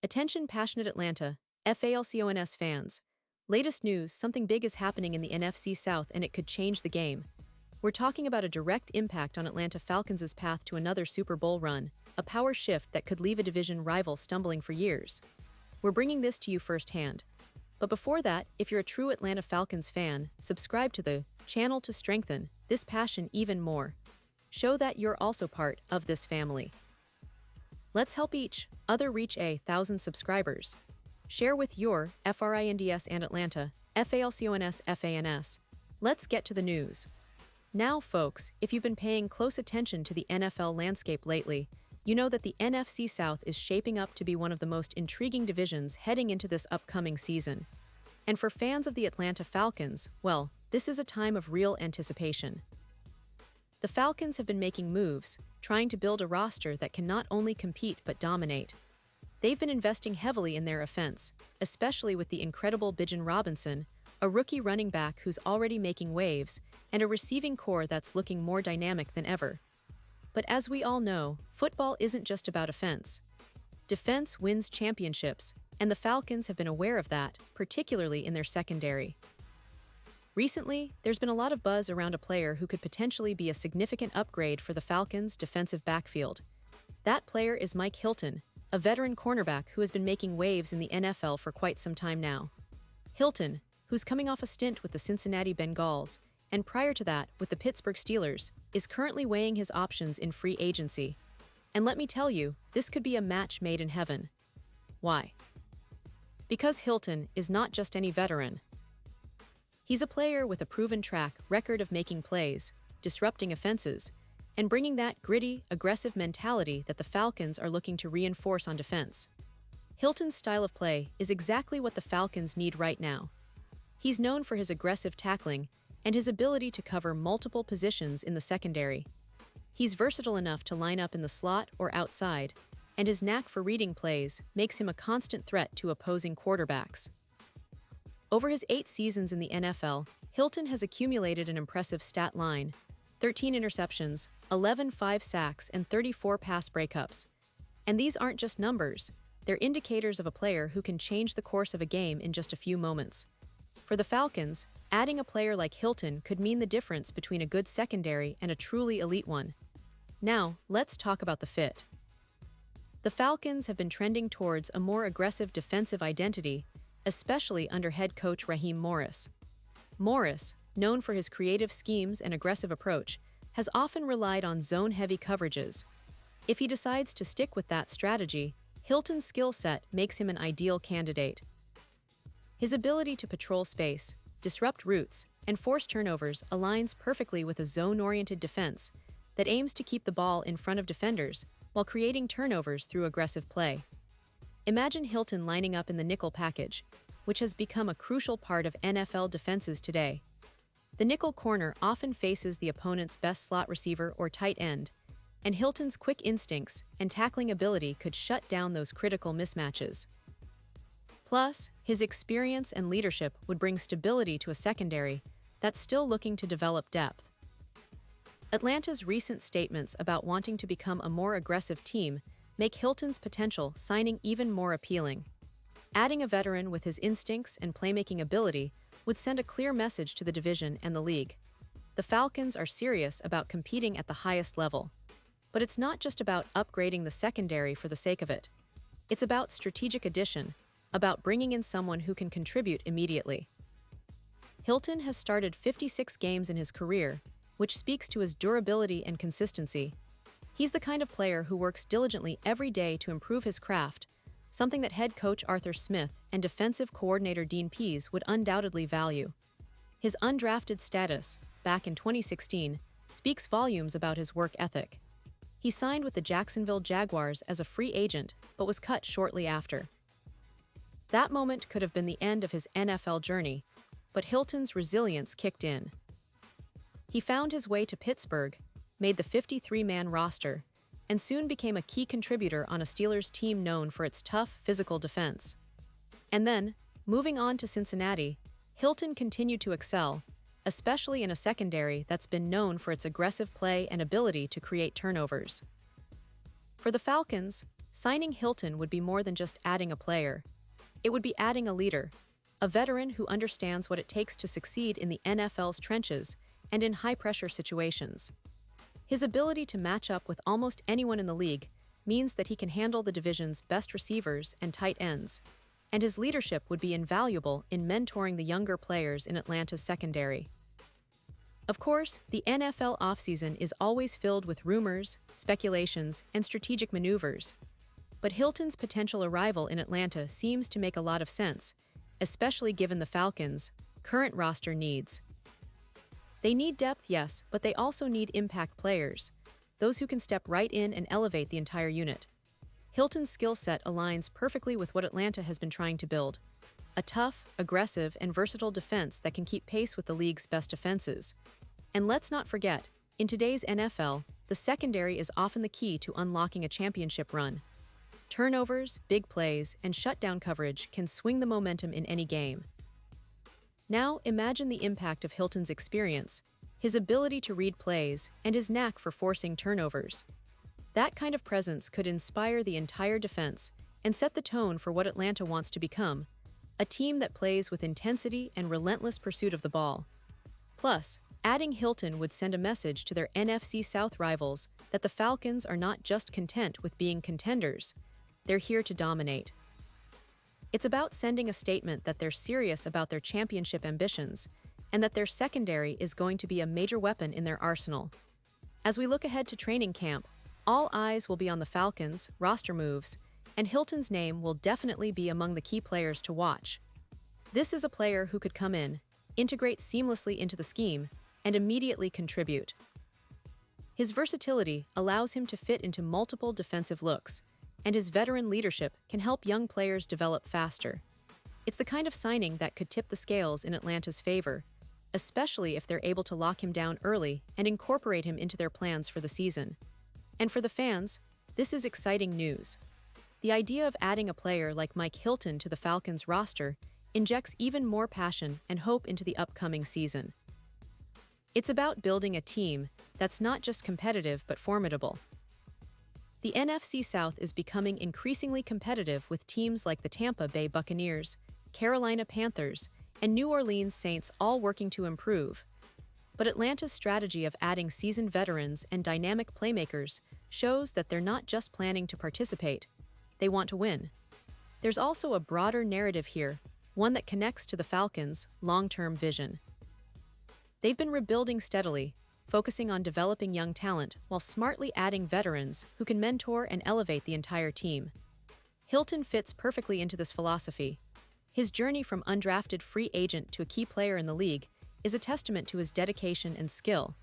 Attention passionate Atlanta, Falcons fans. Latest news, something big is happening in the NFC South and it could change the game. We're talking about a direct impact on Atlanta Falcons' path to another Super Bowl run, a power shift that could leave a division rival stumbling for years. We're bringing this to you firsthand. But before that, if you're a true Atlanta Falcons fan, subscribe to the channel to strengthen this passion even more. Show that you're also part of this family. Let's help each other reach 1,000 subscribers. Share with your FRINDS and Atlanta, FALCONS FANS. Let's get to the news. Now, folks, if you've been paying close attention to the NFL landscape lately, you know that the NFC South is shaping up to be one of the most intriguing divisions heading into this upcoming season. And for fans of the Atlanta Falcons, well, this is a time of real anticipation. The Falcons have been making moves, trying to build a roster that can not only compete but dominate. They've been investing heavily in their offense, especially with the incredible Bijan Robinson, a rookie running back who's already making waves, and a receiving core that's looking more dynamic than ever. But as we all know, football isn't just about offense. Defense wins championships, and the Falcons have been aware of that, particularly in their secondary. Recently, there's been a lot of buzz around a player who could potentially be a significant upgrade for the Falcons' defensive backfield. That player is Mike Hilton, a veteran cornerback who has been making waves in the NFL for quite some time now. Hilton, who's coming off a stint with the Cincinnati Bengals, and prior to that with the Pittsburgh Steelers, is currently weighing his options in free agency. And let me tell you, this could be a match made in heaven. Why? Because Hilton is not just any veteran. He's a player with a proven track record of making plays, disrupting offenses, and bringing that gritty, aggressive mentality that the Falcons are looking to reinforce on defense. Hilton's style of play is exactly what the Falcons need right now. He's known for his aggressive tackling and his ability to cover multiple positions in the secondary. He's versatile enough to line up in the slot or outside, and his knack for reading plays makes him a constant threat to opposing quarterbacks. Over his 8 seasons in the NFL, Hilton has accumulated an impressive stat line: 13 interceptions, 11 sacks, and 34 pass breakups. And these aren't just numbers, they're indicators of a player who can change the course of a game in just a few moments. For the Falcons, adding a player like Hilton could mean the difference between a good secondary and a truly elite one. Now, let's talk about the fit. The Falcons have been trending towards a more aggressive defensive identity, especially under head coach Raheem Morris. Morris, known for his creative schemes and aggressive approach, has often relied on zone-heavy coverages. If he decides to stick with that strategy, Hilton's skill set makes him an ideal candidate. His ability to patrol space, disrupt routes, and force turnovers aligns perfectly with a zone-oriented defense that aims to keep the ball in front of defenders while creating turnovers through aggressive play. Imagine Hilton lining up in the nickel package, which has become a crucial part of NFL defenses today. The nickel corner often faces the opponent's best slot receiver or tight end, and Hilton's quick instincts and tackling ability could shut down those critical mismatches. Plus, his experience and leadership would bring stability to a secondary that's still looking to develop depth. Atlanta's recent statements about wanting to become a more aggressive team make Hilton's potential signing even more appealing. Adding a veteran with his instincts and playmaking ability would send a clear message to the division and the league. The Falcons are serious about competing at the highest level. But it's not just about upgrading the secondary for the sake of it. It's about strategic addition, about bringing in someone who can contribute immediately. Hilton has started 56 games in his career, which speaks to his durability and consistency. He's the kind of player who works diligently every day to improve his craft, something that head coach Arthur Smith and defensive coordinator Dean Pease would undoubtedly value. His undrafted status, back in 2016, speaks volumes about his work ethic. He signed with the Jacksonville Jaguars as a free agent, but was cut shortly after. That moment could have been the end of his NFL journey, but Hilton's resilience kicked in. He found his way to Pittsburgh, made the 53-man roster, and soon became a key contributor on a Steelers team known for its tough, physical defense. And then, moving on to Cincinnati, Hilton continued to excel, especially in a secondary that's been known for its aggressive play and ability to create turnovers. For the Falcons, signing Hilton would be more than just adding a player. It would be adding a leader, a veteran who understands what it takes to succeed in the NFL's trenches and in high-pressure situations. His ability to match up with almost anyone in the league means that he can handle the division's best receivers and tight ends, and his leadership would be invaluable in mentoring the younger players in Atlanta's secondary. Of course, the NFL offseason is always filled with rumors, speculations, and strategic maneuvers. But Hilton's potential arrival in Atlanta seems to make a lot of sense, especially given the Falcons' current roster needs. They need depth, yes, but they also need impact players, those who can step right in and elevate the entire unit. Hilton's skill set aligns perfectly with what Atlanta has been trying to build: a tough, aggressive, and versatile defense that can keep pace with the league's best defenses. And let's not forget, in today's NFL, the secondary is often the key to unlocking a championship run. Turnovers, big plays, and shutdown coverage can swing the momentum in any game. Now, imagine the impact of Hilton's experience, his ability to read plays, and his knack for forcing turnovers. That kind of presence could inspire the entire defense and set the tone for what Atlanta wants to become: a team that plays with intensity and relentless pursuit of the ball. Plus, adding Hilton would send a message to their NFC South rivals that the Falcons are not just content with being contenders, they're here to dominate. It's about sending a statement that they're serious about their championship ambitions and that their secondary is going to be a major weapon in their arsenal. As we look ahead to training camp, all eyes will be on the Falcons' roster moves, and Hilton's name will definitely be among the key players to watch. This is a player who could come in, integrate seamlessly into the scheme, and immediately contribute. His versatility allows him to fit into multiple defensive looks, and his veteran leadership can help young players develop faster. It's the kind of signing that could tip the scales in Atlanta's favor, especially if they're able to lock him down early and incorporate him into their plans for the season. And for the fans, this is exciting news. The idea of adding a player like Mike Hilton to the Falcons roster injects even more passion and hope into the upcoming season. It's about building a team that's not just competitive but formidable. The NFC South is becoming increasingly competitive with teams like the Tampa Bay Buccaneers, Carolina Panthers, and New Orleans Saints all working to improve. But Atlanta's strategy of adding seasoned veterans and dynamic playmakers shows that they're not just planning to participate, they want to win. There's also a broader narrative here, one that connects to the Falcons' long-term vision. They've been rebuilding steadily, focusing on developing young talent while smartly adding veterans who can mentor and elevate the entire team. Hilton fits perfectly into this philosophy. His journey from undrafted free agent to a key player in the league is a testament to his dedication and skill.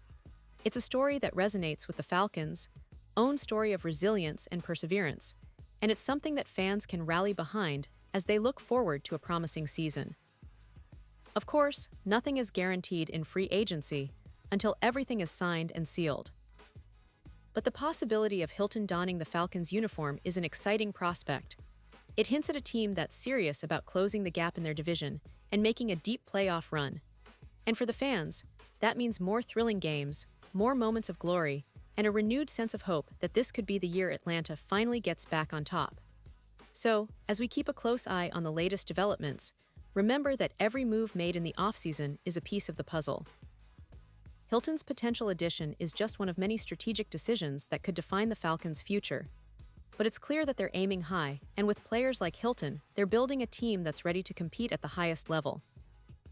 It's a story that resonates with the Falcons' own story of resilience and perseverance, and it's something that fans can rally behind as they look forward to a promising season. Of course, nothing is guaranteed in free agency until everything is signed and sealed. But the possibility of Hilton donning the Falcons' uniform is an exciting prospect. It hints at a team that's serious about closing the gap in their division and making a deep playoff run. And for the fans, that means more thrilling games, more moments of glory, and a renewed sense of hope that this could be the year Atlanta finally gets back on top. So, as we keep a close eye on the latest developments, remember that every move made in the offseason is a piece of the puzzle. Hilton's potential addition is just one of many strategic decisions that could define the Falcons' future. But it's clear that they're aiming high, and with players like Hilton, they're building a team that's ready to compete at the highest level.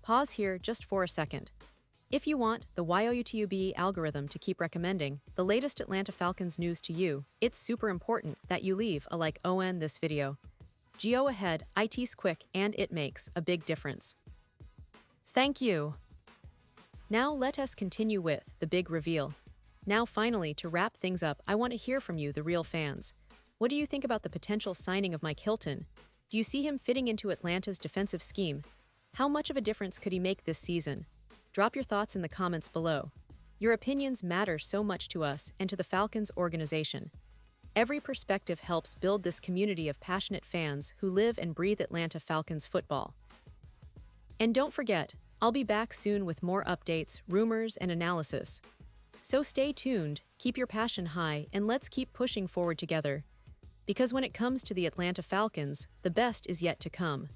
Pause here just for a second. If you want the YouTube algorithm to keep recommending the latest Atlanta Falcons news to you, it's super important that you leave a like on this video. Go ahead, it's quick and it makes a big difference. Thank you. Now let us continue with the big reveal. Now finally, to wrap things up, I want to hear from you, the real fans. What do you think about the potential signing of Mike Hilton? Do you see him fitting into Atlanta's defensive scheme? How much of a difference could he make this season? Drop your thoughts in the comments below. Your opinions matter so much to us and to the Falcons organization. Every perspective helps build this community of passionate fans who live and breathe Atlanta Falcons football. And don't forget, I'll be back soon with more updates, rumors, and analysis. So stay tuned, keep your passion high, and let's keep pushing forward together. Because when it comes to the Atlanta Falcons, the best is yet to come.